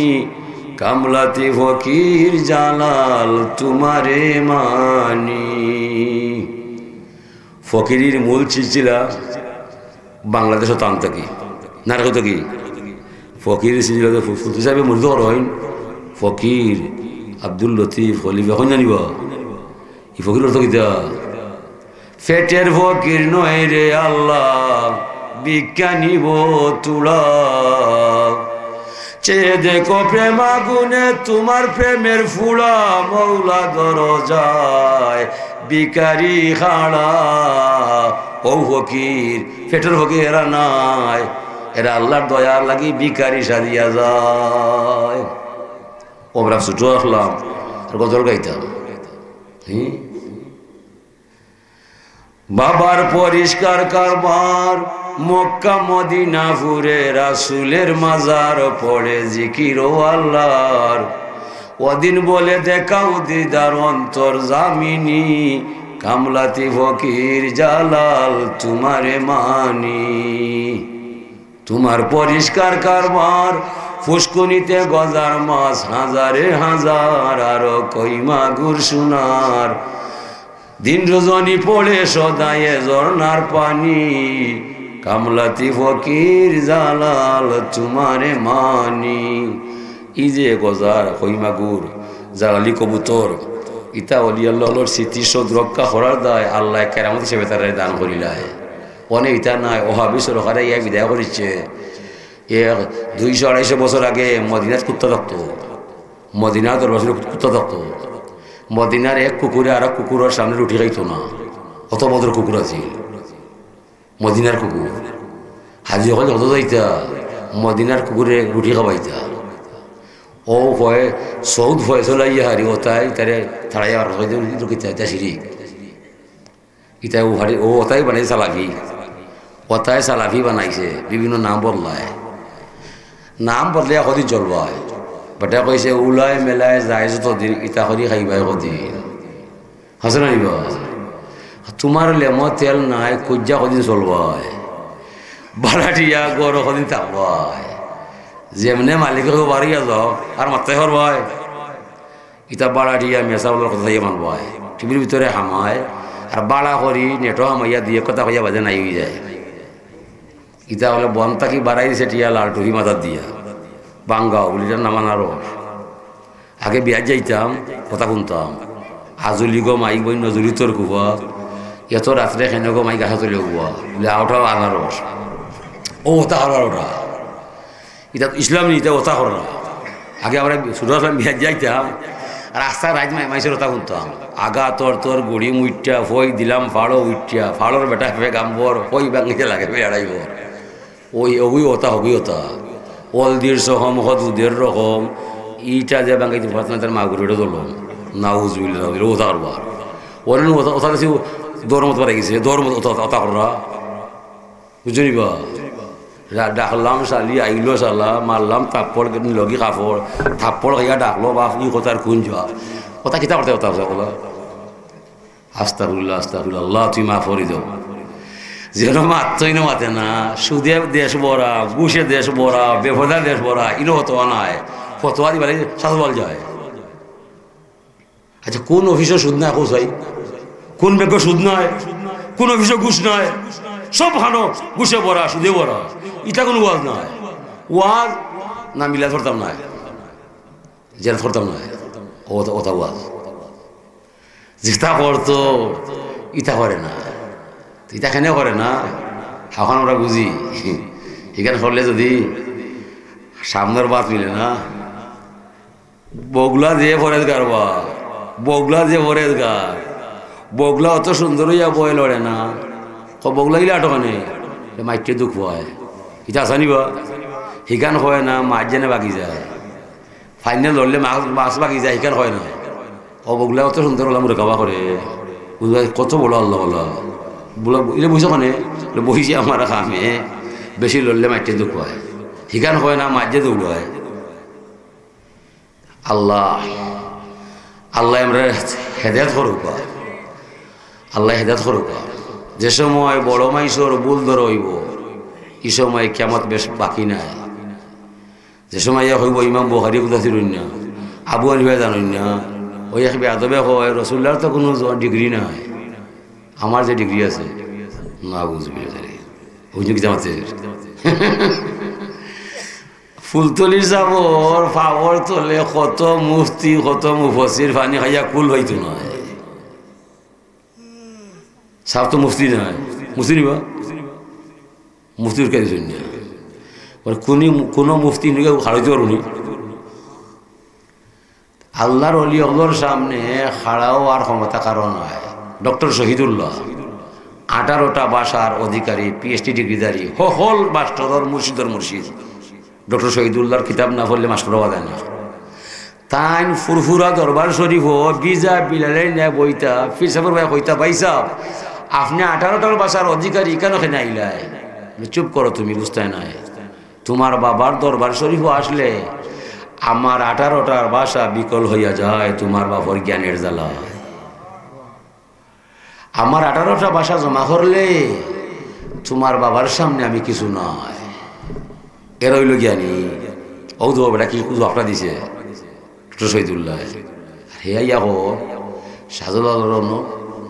কামলাতি ফকির জালাল তোমারে মানি। ফকিরির মূল সিলসিলা বাংলাদেশও টান থাকি না রাখো থাকি। ফকির সিলসিলা ফুল হিসাবে মূর্ধ হইন ফকির আব্দুল লতিফ খলিফা হইন জানিব। ই ফকির অর্থ কিতা? ফেটের ফকির নয় রে আল্লাহ বিজ্ঞানীব তুলা, চেয়ে দেখো প্রেম আগুনে তোমার প্রেমের ফুলা, মৌলা দরজায় বিকারি খাড়া। ও ফকির ফেটের ফকির এরা নাই, এরা আল্লাহর দয়া লাগি বিকারি সাজিয়া যায়। ওরা ছুটো আসলাম আর গজল গাইতাম। বাবার পরিষ্কার কারবার মক্কা মদিনা ঘুরে, রাসূলের মাজার পড়ে জিকির ও আল্লাহর, ওদিন বলে দেখাও দিদার অন্তর জামিনী, কামলাতি ফকির জালাল তোমারে মানি। তোমার পরিষ্কার কারবার ফুসকুনিতে গজার মাছ হাজারে হাজার, আর কইমা গুর সোনার, দিন রজনী পড়ে সদায়ে ঝর্নার পানি, কামলাতি ফকির জালাল তোমারে মানি। ই যে গজার কইমাগুর জালালি কবুতর ইতা অলি আল্লাহর স্মৃতি শোধ রক্ষা করার দায় আল্লাহ কেরামত হিসেবে তারা দান করিলায়। অনেক ইতা নাই ওহাবি সরকারে ইয়া বিদায় করিচ্ছে। 200-250 বছর আগে মদিনাত কুত্তা থাকতো, মদিনা দরবারে কুত্তা থাকতো। মদিনার এক কুকুরে আর এক কুকুরের সামনে রুটি খাইতো না, অত বদর কুকুর আছে মদিনার কুকুর। হাজি হল হতো যাইতা মদিনার কুকুরে রুটি খাবাইতা। ও ভয়ে সৌদ ভয়ে চলাইয়া হারি ওতাই তারে থাড়াইয়া রুকিতা সিঁড়ি ইতা ও হারি ও ওতাই বানাই সালাফি, ওতাই সালাফি বানাইছে, বিভিন্ন নাম বদলায়, নাম বদলে কদিন চলবায়। বেটা কইছে উলাই মেলায় যায় যতদিন ইতা করি খাইবাই কদিন হাসে না নিবা। তোমার লেমো তেল নাই কুজ্জা কদিন চলবায়, বাড়াটিয়া গড় কদিন থাকবায়, যেমনে মালিকের বাড়িয়া যাও আর মাত্রাই হরবায়। ইতা বাড়াটিয়া মেসা বলার কথা মানবায়, টিভির ভিতরে হামায় আর বাড়া করি নেটো হামাইয়া দিয়ে কথা কইয়া বাজে নাই হয়ে যায়। ইতা হলে বন তাকি বাড়াই দিছে টিয়া লাল টুপি মাথার দিয়া বাঙ্গাও বলিটার নাম আনারস। আগে বিয়া যাইতাম কথা শুনতাম, আজলি গো মাইক বই নজরি তোর কুবা, এত রাত্রে খেনে গো মাই গাছা তুলে কুবা বলে ওটাও আনারস। ও ওটা হরার ওটা এটা ইসলাম নি, এটা ওটা হরা। আগে আমরা ছোটো আসলাম বিয়া যাইতাম, রাস্তায় রাত মাইসের ওটা শুনতাম, আগা তোর তোর গুড়ি মুইটা ফই দিলাম ফাড়ো উইটা, ফাড়োর বেটা ফে গাম্বর ফই বাঙিতে লাগে বেড়াইব। ওই ওটা হবি ওটা অলদির সহম হদুদের রকম ইটা যে বাঙাইতে ভাত তার মাগুর ধরলাম নাউজ ওটা করবার ওর ওটা কাছে দৌড় মতো গেছে, দৌড় মতো ওটা করা বুঝলি বা। ডাকলাম চালি আইলো চালা মারলাম থাপ্পড় লগি কাপড় থাপ্পড় খাইয়া ডাকলো বা ই কথার খুন যাওয়া কথা কিতা করতে কথা বলা আস্তাগফিরুল্লাহ আস্তাগফিরুল্লাহ, আল্লাহ তুই মাফ করে দাও। যেন মাতই না মাতে না, সুদে দেশ বড়া, ঘুষে দেশ বড়া, বেফদা দেশ বড়া, ইনো হতোয়া নাই, ফতোয়া দিবারে সাধু বল যায়। আচ্ছা কোন অফিসে সুদ নাই কোথায়, কোন ব্যাংকে সুদ নাই, কোন অফিসে ঘুষ নাই, সব খানো ঘুষে বড়া সুদে বড়া, এটা কোনো ওয়াজ নাই। ওয়াজ না মিলা ধরতাম নাই, যেটা ধরতাম নাই ওটা ওয়াজ। যেটা করতো ইটা করে না, ইটা খেনে করে না, এখন আমরা বুঝি এখানে করলে যদি সামনের বাদ মিলে না, বগলা দিয়ে ফরেজ গারবা, বগলা দিয়ে ফরেজ গার, বগলা অত সুন্দর হইয়া বয়ে লড়ে না, বগলা গিলে আটকানে মাইটে দুঃখ হয়, এটা আসা নিবা শিকান হয় না, মাছ যেনে বাকি যায়, ফাইনাল ধরলে মাছ বাকি যায়, শিকান হয় না। বগলা অত সুন্দর হলাম রেখাবা করে কত বলো আল্লাহ বলা বলা এটা বুঝছো মানে বহিছে আমার খামে বেশি লড়লে মাইটে দুঃখ হয়, শিকান হয় না, মাছ যে দৌড় হয়। আল্লাহ আল্লাহ আমরা হেদায়ত করুক, আল্লাহ হেদায়ত করুক। যে সময় বড় মাইসর বুল ধর হইব এই সময় কেমত বেশ বাকি নাই, যে সময় হইব ইমাম বুখারী কথা ছিলেন না, আবু হানিফা জানেন না, ওই এক বেদবে হয় রসুল্লাহর তো কোনো ডিগ্রি নাই, আমার যে ডিগ্রি আছে না বুঝবি কি জামাতে ফুলতলির যাবর পাওয়ার তলে কত মুফতি কত মুফসির পানি খাইয়া কুল হইতো নয়, সাপ তো মুফতি নয়, মুফতি নিবা মুফতির কে দিচ্ছেন না, কোনো মুফতি নিয়ে হারাইতে পারুনি। আল্লাহর অলি আল্লাহর সামনে খাড়াও আর ক্ষমতা কারণ হয়। ডক্টর শহীদুল্লাহ 18টা ভাষার অধিকারী, পিএইচডি ডিগ্রিধারী, হল মাস্টার মুর্শিদর মুর্শিদ। ডক্টর শহীদুল্লাহর কিতাব না পড়লে মাস্টার হওয়া যায় না। তাই ফুরফুরা দরবার শরীফ বিজা বিলালে নেয় বইতা ফির সাহেবের ভাই কইতা ভাই সাহেব আপনি 18টার ভাষার অধিকারী কেন খেনে আইলাই? চুপ করো তুমি, বুঝতে নাই তোমার বাবার দরবার শরীফ আসলে আমার 18টার ভাষা বিকল হইয়া যায় তোমার বাবার জ্ঞানের জ্বালায়। আমার 18টা ভাষা জমা করলে তোমার বাবার সামনে আমি কিছু নয়, এর হইল জ্ঞানী। ও তো বেটা কি আপনার দিছে শহীদুল্লাহ হে ইয়াহো সাজুল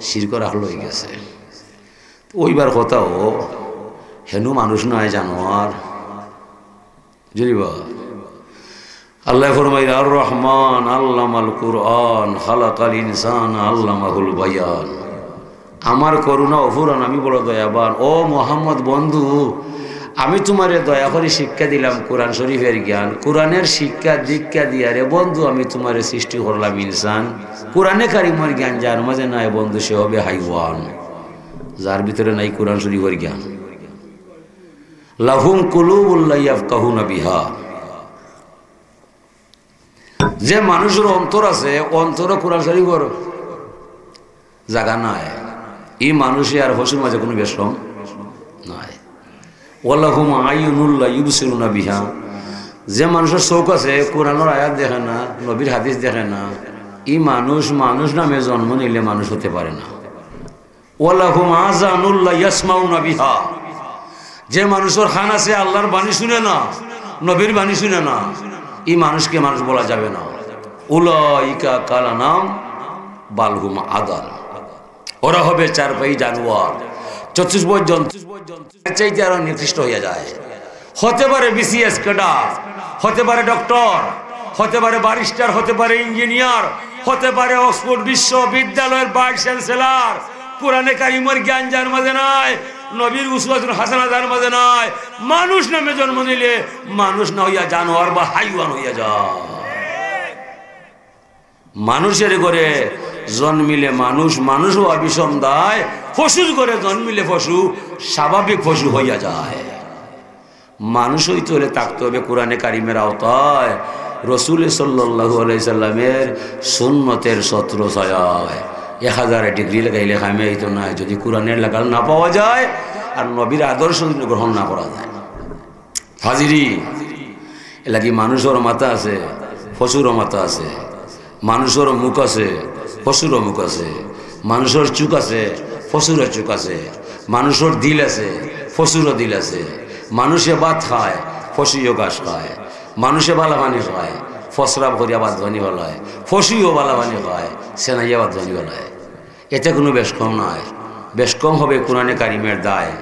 শিরক রাখলো হয়ে গেছে। ওইবার কথাও হেনু মানুষ নয় জানোয়ার, বুঝলিবা। আল্লাহ ফরমাই আর রহমান আল্লামাল কুরআন খালাকাল ইনসান আল্লামাহুল বায়ান। আমার করুণা অফুরান, আমি বড় দয়াবান। ও মোহাম্মদ বন্ধু, আমি তোমারে দয়া করে শিক্ষা দিলাম কোরআন শরীফের জ্ঞান, কোরআনের শিক্ষা দীক্ষা দিয়া রে বন্ধু আমি তোমারে সৃষ্টি করলাম ইনসান। কোরআনে কারিমের জ্ঞান যার মাঝে নাই বন্ধু সে হবে হাইওয়ান, যার ভিতরে নাই কোরআন শরীফের জ্ঞান। লাহুম কুলুবুল লা ইয়াফকাহুনা বিহা, যে মানুষের অন্তর আছে অন্তরে কোরআন শরীফের জায়গা নাই, এই মানুষে আর হসুর মাঝে কোনো বেশম নাই। ওয়ালাহুম আইয়ুনুল লা ইউবসিরুনা বিহা, যে মানুষের চোখ আছে কোরআনের আয়াত দেখে না, নবীর হাদিস দেখে না, এই মানুষ নামে জন্ম নিলে মানুষ হতে পারে না। ওয়ালাহুম আযানুল লা ইয়াসমাউনা বিহা, যে মানুষের কান আছে আল্লাহর বাণী শুনে না, নবীর বাণী শুনে না, এই মানুষকে মানুষ বলা যাবে না। উলাইকা কালানাম বালহুম আদাল, ওরা হবে চার পাই জানোয়ার, চতুষ্পদ জন্তু চাইতে আরো নিকৃষ্ট হইয়া যায়। হতে পারে বিসিএস ক্যাডার, হতে পারে ডক্টর, হতে পারে ব্যারিস্টার, হতে পারে ইঞ্জিনিয়ার, হতে পারে অক্সফোর্ড বিশ্ববিদ্যালয়ের ভাইস চ্যান্সেলর। কোরআনে কারিমের জ্ঞান যার মাঝে নাই, নবীর উসওয়াতুল হাসানা যার মাঝে নাই, মানুষ নামে জন্ম নিলে মানুষ না হইয়া জানোয়ার বা হাইওয়ান হইয়া যায়। মানুষের ঘরে জন্মিলে মানুষ, মানুষ হওয়া বিষম দায়। পশুর ঘরে জন্মিলে পশু স্বাভাবিক পশু হইয়া যায়। মানুষ হইতে হলে থাকতে হবে কোরআনে কারিমের আওতায়, রসুল সাল্লাল্লাহু আলাইহি সাল্লামের সুন্নতের ছত্র ছায়ায়। 1000 ডিগ্রি লাগাইলে কামে হইতো না যদি কোরআনের লাগাল না পাওয়া যায় আর নবীর আদর্শ গ্রহণ না করা যায়। হাজিরি এলাকি মানুষের মাথা আছে, পশুরও মাথা আছে, মানুষের মুখ আছে, পশুরও মুখ আছে, মানুষের চোখ আছে, পশুরও চোখ আছে, মানুষের দিল আছে, পশুরও দিল আছে, মানুষে ভাত খায়, পশুও ঘাস খায়, মানুষে বালা পানি খায়, ফসরাব করিয়া ভাত পানি বলায়, পশুও বালা পানি খায়, সেনাইয়া ভাত পানি বলায়। এতে কোনো বেশ কম নয়, বেশ কম হবে কোরআনে কারিমের দায়।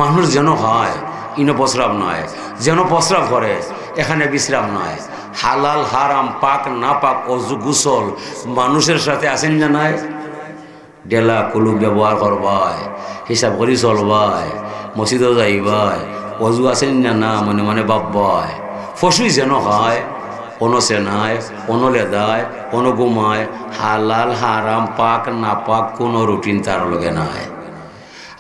মানুষ যেন খায় ইনো প্রস্রাব নয়, যেন প্রস্রাব করে এখানে বিশ্রাম নয়। হালাল হারাম পাক না পাক অজু গুসল মানুষের সাথে আসেন না নাই, ডেলা কুলুক ব্যবহার করবাই, হিসাব করি চলবাই, মসজিদও যাইবাই, অজু আসেন না না মনে মনে ভাববাই। পশুই যেন হয় কোনো সেনায়, কোনো লেদায়, কোনো ঘুমায়, হালাল হারাম পাক না পাক কোনো রুটিন তার লগে নাই।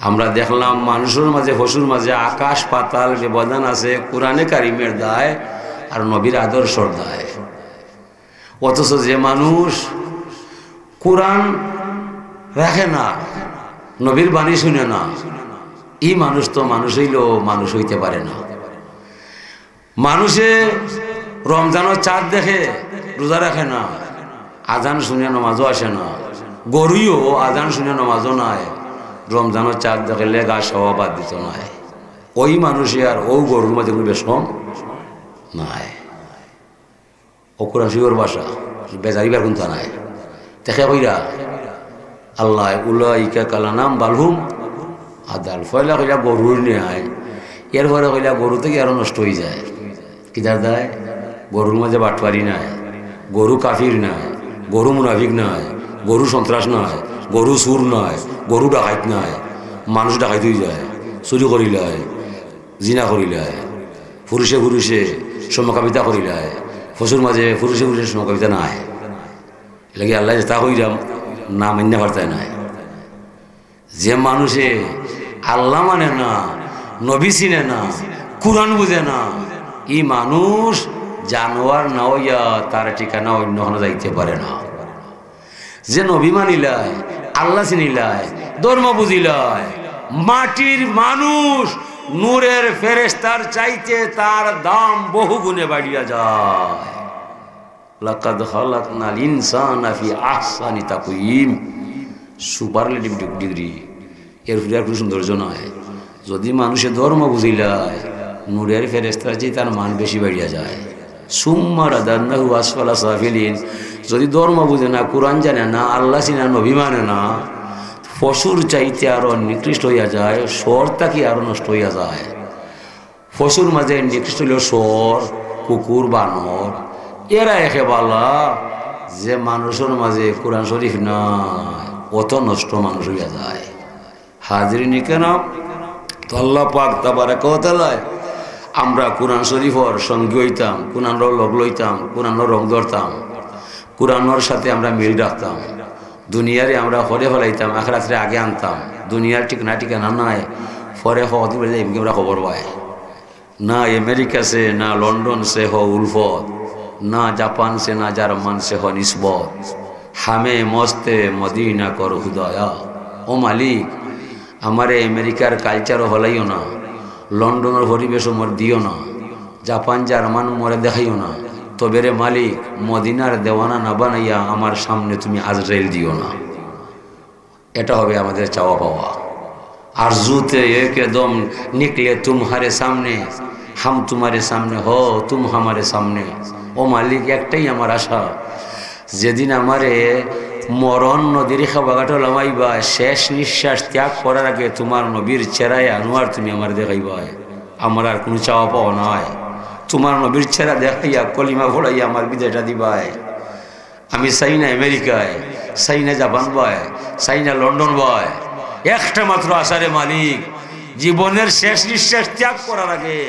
আমরা দেখলাম মানুষের মাঝে পশুর মাঝে আকাশ পাতাল ব্যবধান আছে কোরআনে কারিমের দায় আর নবীর আদর্শর দায়। অথচ যে মানুষ কোরআন রাখে না, নবীর বাণী শুনে না, এই মানুষ তো মানুষ হইলেও মানুষ হইতে পারে না। মানুষে রমজানের চাঁদ দেখে রোজা রাখে না, আজান শুনে নামাজও আসে না, গরুও আজান শুনে নামাজও নাই, রমজানের চাঁদ দেখলে গা সবা বাদ দিত নাই। ওই মানুষে আর ও গরুর মধ্যে কোনো বেশ কম নাই। ও কোরআন শিবর বাসা বেজারিবার কোনটা নাই দেখে কইরা আল্লাহ উলাইকা কালানাম বালহুম আদাল। ফয়লা কইলা গরুর নেয়, এরপরে কইলা গরু থেকে আরো নষ্ট হয়ে যায়। কিদার দায়? গরুর মাঝে বাটপারি নাই, গরু কাফির নাই, গরু মুনাফিক নাই, গরু সন্ত্রাস নয়, গরু সুর নয়, গরু ডাকাইত নাই। মানুষ ডাকাইত হয়ে যায়, চুরি করিলায়, জিনা করিলায়, পুরুষে পুরুষে সমকামিতা করিলায়, পশুর মাঝে পুরুষে পুরুষে সমকামিতা নাই। এলাকি আল্লাহ তা হইলাম না মান্য পারতায় নাই। যে মানুষে আল্লাহ মানে না, নবী চিনে না, কুরআন বুঝে না, এই মানুষ জানোয়ার না হইয়া তার ঠিকানা অন্য কোনো যাইতে পারে না। যে নবী মানিলায়, আল্লাহ চিনিলায়, ধর্ম বুঝিলায়, মাটির মানুষ নূরের ফেরেশতার চাইতে তার দাম বহু গুণে বাড়িয়া যায়। লাকাদ খালাকনাল ইনসানা ফি আহসানি তাকওয়িম, সুপারলেটিভ ডিগ্রি, এর ফিরে কোনো সৌন্দর্য নয়। যদি মানুষের ধর্ম বুঝিলায়, নূরের ফেরেশতার চেয়ে তার মান বেশি বাড়িয়া যায়। সুম্মা রাদান্নাহু আসফালা সাফিলিন, যদি ধর্ম বুঝে না, কোরআন জানে না, আল্লাহ চিনে না, নবী মানে না, পশুর চাইতে আরো নিকৃষ্ট হইয়া যায়, স্বরটা কি আরো নষ্ট হইয়া যায়। পশুর মাঝে নিকৃষ্ট হইল স্বর, কুকুর, বানর, এরা একেবালা। যে মানুষের মাঝে কোরআন শরীফ নাই, অত নষ্ট মানুষ হইয়া যায়। হাজিরিন কেন তো আল্লাহ পাক তাবারাকা ওয়া তাআলা আমরা কোরআন শরীফর সঙ্গী হইতাম, কোরআনর লগ লইতাম, কোরআনর রং ধরতাম, কোরআনর সাথে আমরা মিল রাখতাম, দুনিয়ারে আমরা হরে ফলাইতাম, আখিরাতে আগে আনতাম। দুনিয়ার ঠিক না ঠিকানা নাই, পরে হতে পারে এমনি আমরা খবর পাই না। আমেরিকা সে না লন্ডন সে হ উলফত, না জাপান সে না জার্মান সে হ নিসবত, হামে মস্তে মদিনা কর হুদায়া। ও মালিক, আমারে আমেরিকার কালচারও হলাইও না, লন্ডনের পরিবেশও মর দিও না, জাপান জার্মান মরে দেখাইও না, তবে রে মালিক মদিনার দেওয়ানা না বানাইয়া আমার সামনে তুমি আজরাইল দিও না। এটা হবে আমাদের চাওয়া পাওয়া। আরজুতে একদম নিকলে তুমহারে সামনে, হাম তোমারে সামনে হো, তুম হামারে সামনে। ও মালিক, একটাই আমার আশা, যেদিন আমারে মরণ নদীর খাবাগাটো লামাইবা, শেষ নিঃশ্বাস ত্যাগ করার আগে তোমার নবীর চেরায় আনোয়ার তুমি আমার দেখাইবা। আমার আর কোনো চাওয়া পাওয়া নয়, তোমার নবীর ছেড়া দেখাইয়া কলিমা ভরাইয়া আমার বিদায়টা দিবাই। আমি চাই না আমেরিকায়, চাই না জাপান বয়, চাই না লন্ডন বয়, একটা মাত্র আশারে মালিক, জীবনের শেষ নিঃশ্বাস ত্যাগ করার আগে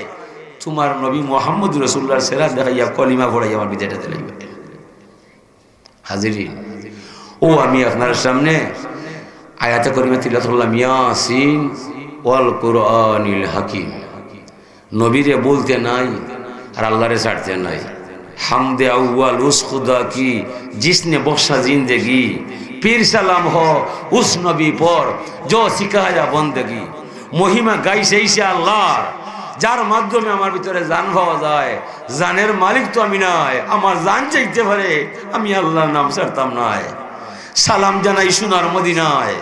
তোমার নবী মুহাম্মদ রাসূলুল্লাহর ছেড়া দেখাইয়া কলিমা ভরাইয়া আমার বিদায়টা দিলাইবে। হাজিরিন, ও আমি আপনার সামনে আয়াতে করিমা তিলাওয়াত করলাম, ইয়াসিন ওয়াল কুরআনিল হাকিম। নবীরে বলতে নাই আর আল্লাহরে ছাড়তে নাই। হামদে আউয়াল উস খুদা কি জিসনে বখশা জিंदगी, পীর সালাম हो उस नबी पर जो सिखाया बंदगी। মহিমা গাইছে ইসে আল্লাহর, যার মাধ্যমে আমার ভিতরে জান পাওয়া যায়। জানের মালিক তো আমি নাই, আমার জান চাইতে পারে, আমি আল্লাহর নাম ছাড়তাম নাই। সালাম জানাই সোনার মদিনায়,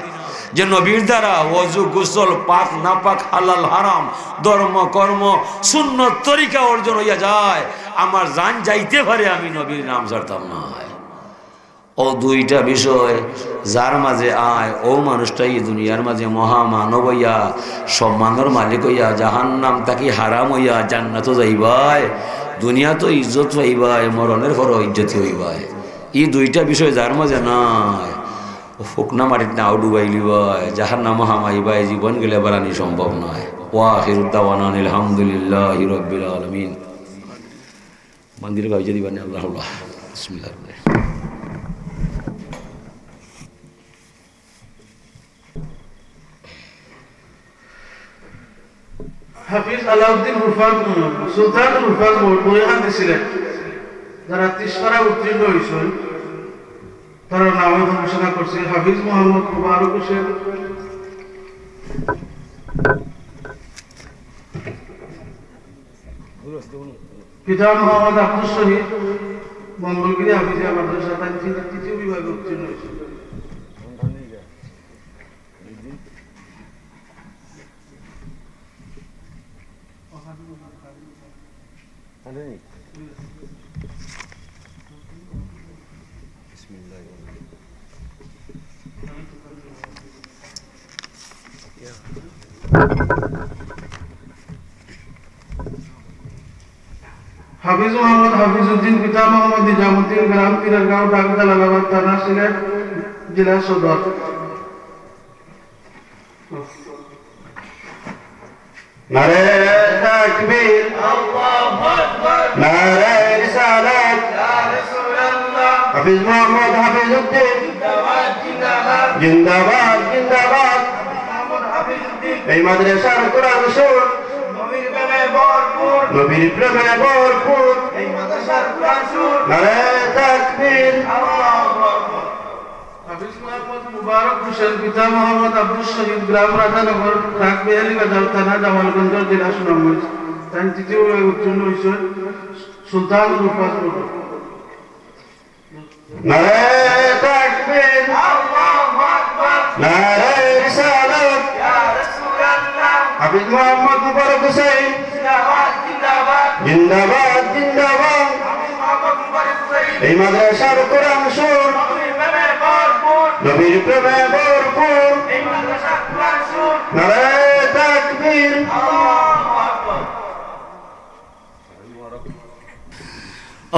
যে নবীর দ্বারা ওযু গোসল পাক নাপাক হালাল হারাম ধর্ম কর্ম সুন্নত তরিকা অর্জন হইয়া যায়। আমার জান যাইতে পারে, আমি নবীর নাম ছাড়তাম না। ও দুইটা বিষয় যার মাঝে আয়, ও মানুষটাই দুনিয়ার মাঝে মহামানব হইয়া সম্মানের মালিক হইয়া জাহান্নাম তাকে হারাম হইয়া জান্নাত যাইবাই। দুনিয়া তো ইজ্জত হইবাই, মরণের পর ইজ্জতি হইবাই। এই দুইটা বিষয় যার মাঝে নাই, ফুকনা মাটির নাও ডুবাই লিবাই, জাহান্নাম হামাইবাই, জীবন গেলে বাড়ানি সম্ভব নয়। ওয়া আখিরু দাওয়ানা আলহামদুলিল্লাহি রাব্বিল আলামিন। মন্দিরে গাইজে দিবানি আল্লাহ আল্লাহ। বিসমিল্লাহির রহমানির রহিম। হাফিজ আলাউদ্দিন রুফাত সুলতান রুফাত বইখান দিছিলেন, যারা 30 পারা উত্তীর্ণ হয়েছেন তারা নামে ঘোষণা করছে হাফিজ মোহাম্মদ মুবারক হোসেন, পিতা মোহাম্মদ আব্দুল শহীদ, মঙ্গলগিরি হাফিজিয়া মাদ্রাসা, তার তৃতীয় বিভাগে উত্তীর্ণ হয়েছে। হাফিজ মোহাম্মদ হাফিজউদ্দিন, পিতা মোহাম্মদ নিজামুদ্দিন, গ্রাম পীরগাঁও, ডাক জালালাবাদ থানা, সিলেট জেলা সদর। নারে তাকবীর, আল্লাহু আকবার, নারে রিসালাত, ইয়া রাসূলুল্লাহ। হাফিজ মোহাম্মদ হাফিজউদ্দিন জিন্দাবাদ জিন্দাবাদ জিন্দাবাদ জিন্দাবাদ। মোহাম্মদ হাফিজউদ্দিন এই মাদ্রাসার কোরআন শুন, নবীর প্রেমে ভরপুর, নবীর প্রেমে ভরপুর এই মাদ্রাসার কোরআন শুন। নারে তাকবীর, আল্লাহু আকবার। হাফিজ মোহাম্মদ মুবারক হোসেন, পিতা মোহাম্মদ আব্দুল শহীদ, গ্রাম রাধানগর, ঢাক বেহালি বাজার থানা, জামালগঞ্জ জেলা সুনামগঞ্জ। তাই তৃতীয় উত্তীর্ণ হয়েছেন সুলতান রুফাত। নারে তাকবীর, আল্লাহু আকবার, নারে রিসালাত, ইয়া রাসূলুল্লাহ। হাফিজ মোহাম্মদ মুবারক হোসেন জিন্দাবাদ জিন্দাবাদ জিন্দাবাদ জিন্দাবাদ। হাফিজ মোহাম্মদ মুবারক হোসেন এই মাদ্রাসার কোরআন শুন, নবীর প্রেমে ভরপুর এই মাদ্রাসার কোরআন শুন। নারে তাকবীর, আল্লাহু আকবার।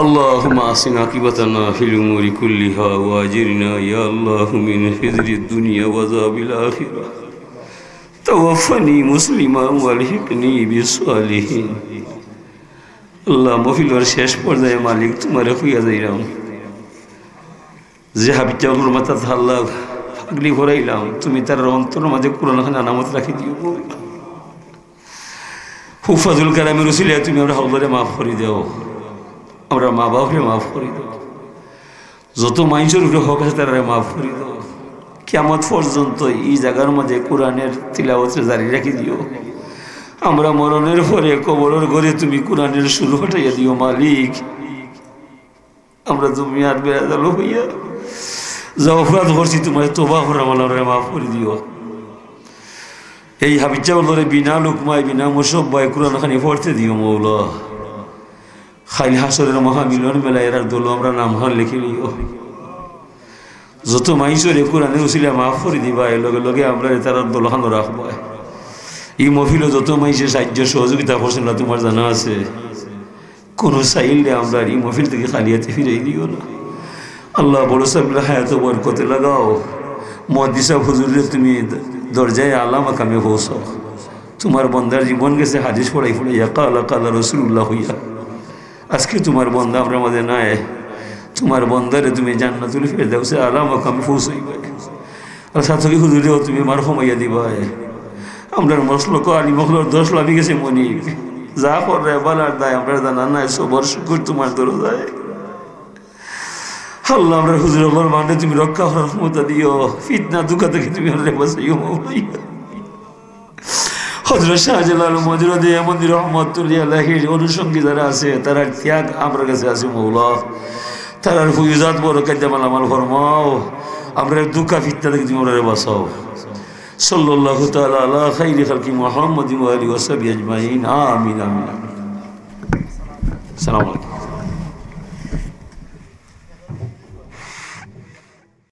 اللهم أحسن عاقبتنا في الأمور كلها وأجرنا يا الله من خزي الدنيا وعذاب الآخرة. توفني مسلما والحقني بالصالحين. আল্লাহ মহফিলের শেষ পর্যায়ে মালিক তোমারে খুইয়া যাইলাম, যে হাবিজাগুলোর মাথা আল্লাহ ফাগলি ভরাইলাম, তুমি তার অন্তরের মাঝে কোরআন আনামত রাখি দিও। হুফাজুল কালামের উসিলায় তুমি আমরা হলদরে মাফ করে দাও, আমরা মা বাপরে মাফ করে দাও, যত মানুষের উপরে হক আছে তারা মাফ করে দাও। কিয়ামত পর্যন্ত এই জায়গার মাঝে কোরআনের তিলাওয়াত জারি রাখি দিও। আমরা মরণের পরে কবরের ঘরে তুমি কোরআনের শুরু হটাইয়া দিও মালিক। আমরা তুমি আর বেড়াদালো হইয়া যা অপরাধ করছি তোমার তোবা করে আমরা মাফ করে দিও। এই হাবিজা বলরে বিনা লুকমায় বিনা মুসব্বায় কোরআন খানি পড়তে দিও মৌলা। খাইল হাসরের মহামিলন মেলায় এরার দোলো আমরা নাম হার লিখে নিও। যত মাইসরে কোরআনের উসিলা মাফ করে দিবা, এর লগে লগে আমরা তার দোলহানো রাখবো। এই মহফিলে যত মাইসে সাহায্য সহযোগিতা করছেন না তোমার জানা আছে, কোনো চাইলে আমরা এই মহফিল থেকে খালি হাতে ফিরে দিও না। আল্লাহ বড় সাহেবরা হায়াত বরকতে লাগাও। মুহাদ্দিস সাহেব হুজুরে তুমি দরজায় আলা মাকামে পৌঁছাও। তোমার বন্দার জীবন গেছে হাদিস পড়াই পড়াইয়া কালা কালা রসুল্লাহ হইয়া। আজকে তোমার বন্দা আমরা মাঝে নাই, তোমার বন্দারে তুমি জান্নাতুল ফেরদাউসে আলা মাকামে পৌঁছাইবে। আর সাথে হুজুরেও তুমি মার কমাইয়া দিবা। আমরা মশলক আলী মখলর দোষ লাভি গেছে মনি, যা করে বলার দায় আমরা জানা নাই, সবর শুকুর তোমার দরজায়। আল্লাহ আমরা হুজুর আমার মানে তুমি রক্ষা করার ক্ষমতা দিও, ফিতনা দুঃখা থেকে তুমি বাঁচাইও মাওলাইয়া। হযরত শাহজালাল মজরুদি মন্দির রহমাতুল্লাহি আলাইহির অনুষঙ্গী যারা আছে তার ত্যাগ আমার কাছে আছে মওলা, তার ফুয়ুজাত বরকত জামাল আমাল ফরমাও। আমরা দুঃখা ফিতনা থেকে তুমি ওরে বাঁচাও। সাল্লাল্লাহু তাআলা আলা খাইরি খালকি মুহাম্মাদিন ওয়া আলিহি ওয়া সাহবিহি আজমাইন। আমিন আমিন। আসসালামু আলাইকুম।